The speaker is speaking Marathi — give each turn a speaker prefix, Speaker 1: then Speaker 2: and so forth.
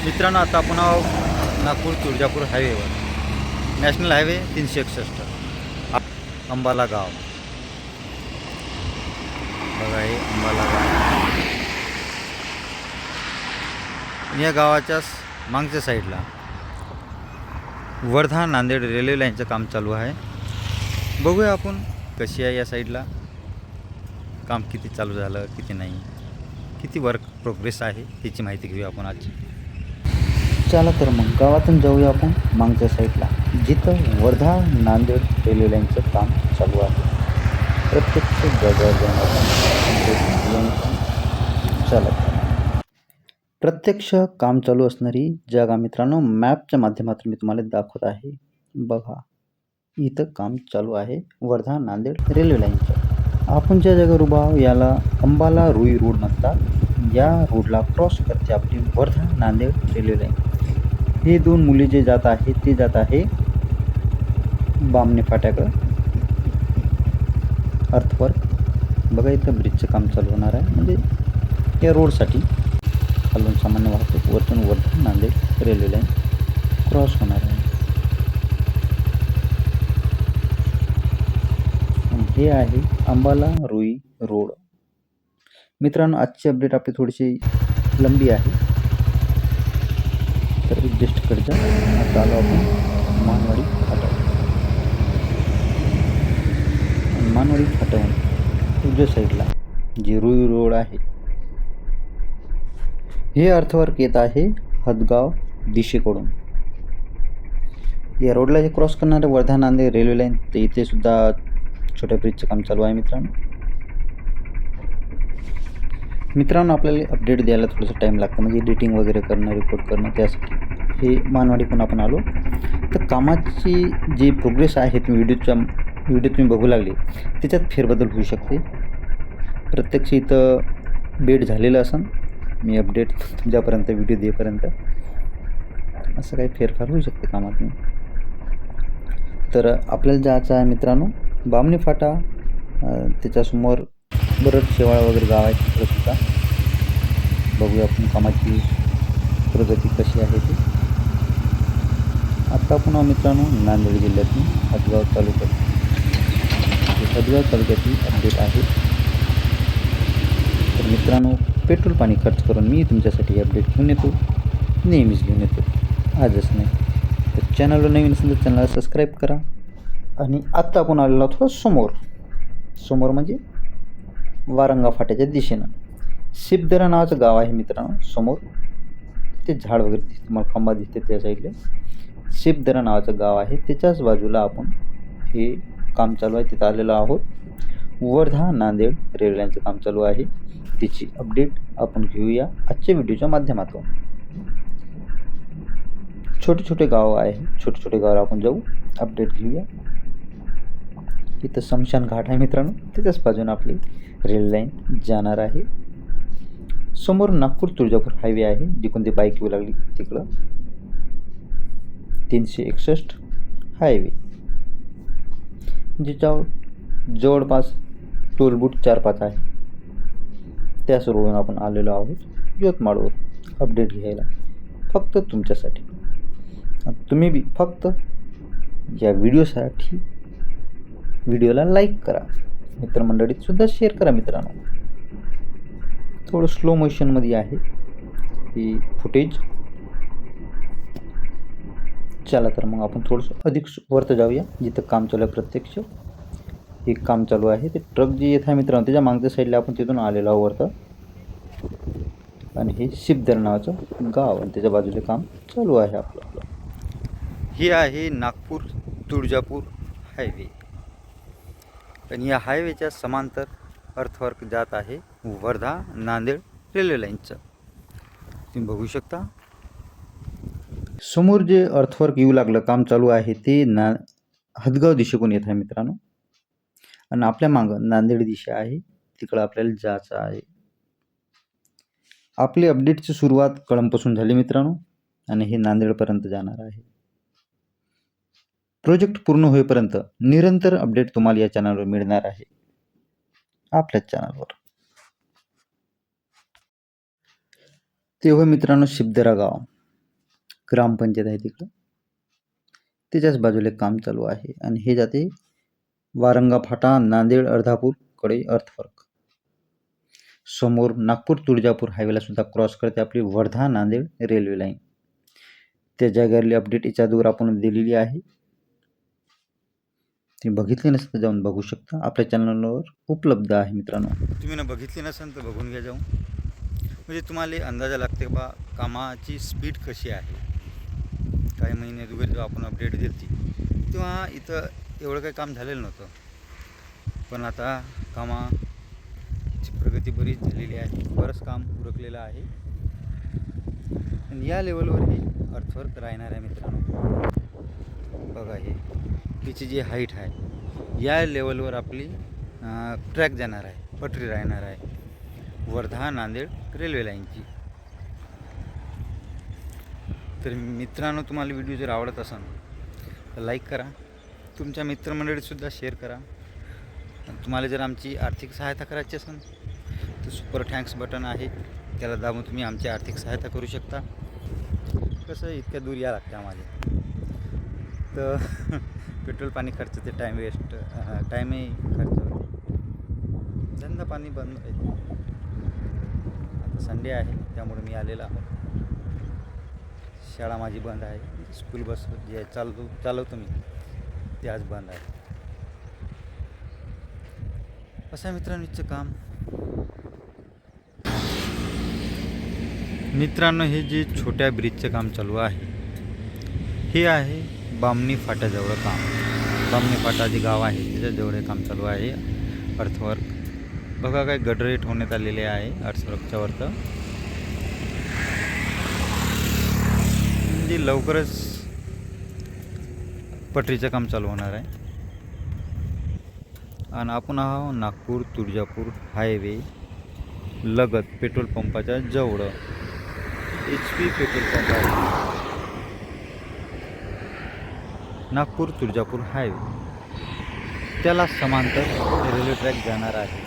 Speaker 1: मित्रांनो, आता आपण आहोत नागपूर तुळजापूर हायवेवर, नॅशनल हायवे 361, अंबाला गाव. बघा, हे अंबाला गाव. या गावाच्या मागच्या साईडला वर्धा नांदेड रेल्वे लाईनचं काम चालू आहे. बघूया आपण कशी आहे या साईडला काम, किती चालू झालं, किती नाही, किती वर्क प्रोग्रेस आहे, त्याची माहिती घेऊया आपण आजची. चला तर मग गावातून जाऊया आपण मागच्या साईडला, जिथं वर्धा नांदेड रेल्वे लाईनचं काम चालू आहे. प्रत्यक्ष जागेवर जाऊन आपण चला. प्रत्यक्ष काम चालू असणारी जागा मित्रांनो मॅपच्या माध्यमातून मी तुम्हाला दाखवत आहे. बघा, इथं काम चालू आहे वर्धा नांदेड रेल्वे लाईनचं. आपण ज्या जागेवर उभा आहोत याला अंबाला रुई रोड म्हणतात. या रोडला क्रॉस करते आपली वर्धा नांदेड रेल्वे लाईन. हे दोन मुले जे जात आहे ते जात आहे बामणे फाट्याकडं अर्थवर्क. बघा, इथं ब्रिजचं काम चालू होणार आहे, म्हणजे या रोडसाठी खालून सामान्य वाहतूक, वरतून Wardha Nanded railway line cross होणार आहे. हे आहे अंबाला रुई रोड. मित्रांनो, आजची अपडेट आपली थोडीशी लंबी आहे, तर ॲडजस्ट करजा. आता आलो आपण मानवाडी फाटा. मानवाडी फाट्याहून उजव्या साईडला जे रुई रोड आहे, हे अर्थवर्क येत आहे हदगाव दिशेकडून. या रोडला जे क्रॉस करणारे वर्धा नांदेड रेल्वे लाईन, तर इथे सुद्धा छोट्या ब्रिजचं काम चालू आहे. मित्रांनो आपल्याला अपडेट द्यायला थोडंसं टाईम लागतं, म्हणजे एडिटिंग वगैरे करणं, रेकॉर्ड करणं, त्यासाठी हे मानवाडीकडून आपण आलो. तर कामाची जी प्रोग्रेस आहे तुम्ही व्हिडिओ तुम्ही बघू लागले, त्याच्यात फेरबदल होऊ शकते. प्रत्यक्ष इथं बेड झालेलं असेल, मी अपडेट तुमच्यापर्यंत व्हिडिओ देईपर्यंत असं काही फेरफार होऊ शकते कामात. तर आपल्याला जायचं आहे मित्रांनो बामणी फाटा, त्याच्यासमोर बरंच शेवाळ वगैरे गाव आहे, तिकडं सुद्धा बघूया आपण कामाची प्रगती कशी आहे ती. आत्ता पुन्हा मित्रांनो नांदेड जिल्ह्यातून हदगाव तालुक्यातील अपडेट आहे. तर मित्रांनो, पेट्रोल पाणी खर्च करून मी तुमच्यासाठी अपडेट घेऊन येतो, नेहमीच घेऊन येतो, आजच नाही. तर चॅनलवर नवीन असेल तर चॅनलला सबस्क्राईब करा. आणि आत्ता आपण आलेलो आहोत समोर म्हणजे वारंगा फाट्याच्या दिशेनं शिबदरा नावाचं गाव आहे मित्रांनो. समोर ते झाड वगैरे दिसते, मला खंबा दिसते त्या साईडला, शिबदरा नावाचं गाव आहे. त्याच्याच बाजूला आपण हे काम चालू आहे, तिथं आलेलो आहोत. वर्धा नांदेड रेल्वे लाईनचं काम चालू आहे, त्याची अपडेट आपण घेऊया आजच्या व्हिडिओच्या माध्यमातून. छोटे गाव आहे, छोटे गावाला आपण जाऊ, अपडेट घेऊया. इथं शमशान घाट आहे मित्रांनो, त्याच्याच बाजूने आपली रेल्वे लाईन जाणार आहे. समोर नागपूर तुळजापूर हायवे आहे, जिकडून ती बाईक येऊ लागली तिकडं 361 हायवे, जिच्यावर जवळपास टोलबूट 4-5 आहे. त्याच रोडून आपण आलेलो आहोत यवतमाळवर अपडेट घ्यायला, फक्त तुमच्यासाठी. तुम्ही बी फक्त या व्हिडिओला लाईक करा, मित्रमंडळीत सुद्धा शेअर करा. मित्रांनो, थोडं स्लो मोशनमध्ये आहे ही फुटेज. चला तर मग आपण थोडंसं अधिक वरती जाऊया, जिथं काम चालू आहे. प्रत्यक्ष हे काम चालू आहे, ते ट्रक जे येत आहे मित्रांनो त्याच्या मागच्या साईडला आपण तिथून आलेलो आहोत वरतं. आणि हे शिबदर नावाचं गाव, आणि त्याच्या बाजूला काम चालू आहे आपलं. ही आहे नागपूर तुळजापूर हायवे, आणि या हायवेच्या समांतर अर्थवर्क जात आहे वर्धा नांदेड रेल्वे लाईनचं. तुम्ही बघू शकता समोर जे अर्थवर्क येऊ लागलं, काम चालू आहे, ते हदगाव दिशेकडून येत आहे मित्रांनो. आणि आपल्या मागं नांदेड दिशा आहे, तिकडं आपल्याला जायचं आहे. आपली अपडेटची सुरुवात कळंबपासून झाली मित्रांनो, आणि हे नांदेडपर्यंत जाणार आहे. प्रोजेक्ट पूर्ण होईपर्यंत निरंतर अपडेट तुम्हाला या चॅनलवर मिळणार आहे, आपल्याच चॅनलवर. ते होय मित्रांनो शिबदरा गाव. ग्रामपंचायत आहे तिकडं, त्याच्याच बाजूला काम चालू आहे. आणि हे जाते वारंगा फाटा नांदेड अर्धापूरकडे अर्थवर्क. समोर नागपूर तुळजापूर हायवेला सुद्धा क्रॉस करते आपली वर्धा नांदेड रेल्वे लाईन. त्या जागेवरली अपडेट याच्या अगोदर आपण दिलेली आहे. तुम्ही बघितले नसेल तर जाऊन बघू शकता, आपल्या चॅनलवर उपलब्ध आहे मित्रांनो. तुम्ही ना बघितली नसेल तर बघून घ्या जाऊन, म्हणजे तुम्हाला अंदाजा लागते बा कामाची स्पीड कशी आहे. काही महिने अगोदर जेव्हा आपण अपडेट दिली तेव्हा इथं एवढं काही काम झालेलं नव्हतं, पण आता कामाची प्रगती बरीच झालेली आहे. बरंच काम उरकलेलं आहे आणि या लेवलवर हे अर्थवर्क राहणार आहे मित्रांनो. बघा हे तिची जी हाईट आहे या लेवलवर आपली ट्रॅक जाणार आहे, पटरी राहणार आहे वर्धा नांदेड रेल्वे लाईनची. तर मित्रांनो, तुम्हाला व्हिडिओ जर आवडत असेल तर लाईक करा, तुमच्या मित्रमंडळीसुद्धा शेअर करा. तुम्हाला जर आमची आर्थिक सहायता करायची असेल तर सुपर थँक्स बटन आहे, त्याला दाबून तुम्ही आमची आर्थिक सहायता करू शकता. कसं इतक्या दूर या लागतं आम्हाला, तर पेट्रोल पाणी खर्च ते टाईम वेस्ट, टाईमही खर्च होतो. धंदा पाणी बंद आहे. आता संडे आहे त्यामुळे मी आलेला आहो. शाळा माझी बंद आहे, स्कूल बस जे चालवतो मी ते आज बंद आहे. असं मित्रांनो काम. मित्रांनो, हे जे छोट्या ब्रिजचं काम चालू आहे हे आहे बामणी फाट्याजवळ काम. बामणी फाटा जे गाव आहे त्याच्याजवळ हे काम चालू आहे अर्थवर्क. बघा काय गडरे ठेवण्यात आलेले आहे अर्थवर्कच्या वरतं. म्हणजे लवकरच पटरीचं काम चालू होणार आहे. आणि आपण आहोत नागपूर तुळजापूर हायवे लगत पेट्रोल पंपाच्या जवळ. HP पेट्रोल पंप आहे, नागपूर तुळजापूर हायवे. त्याला समांतर रेल्वे ट्रॅक जाणार आहे.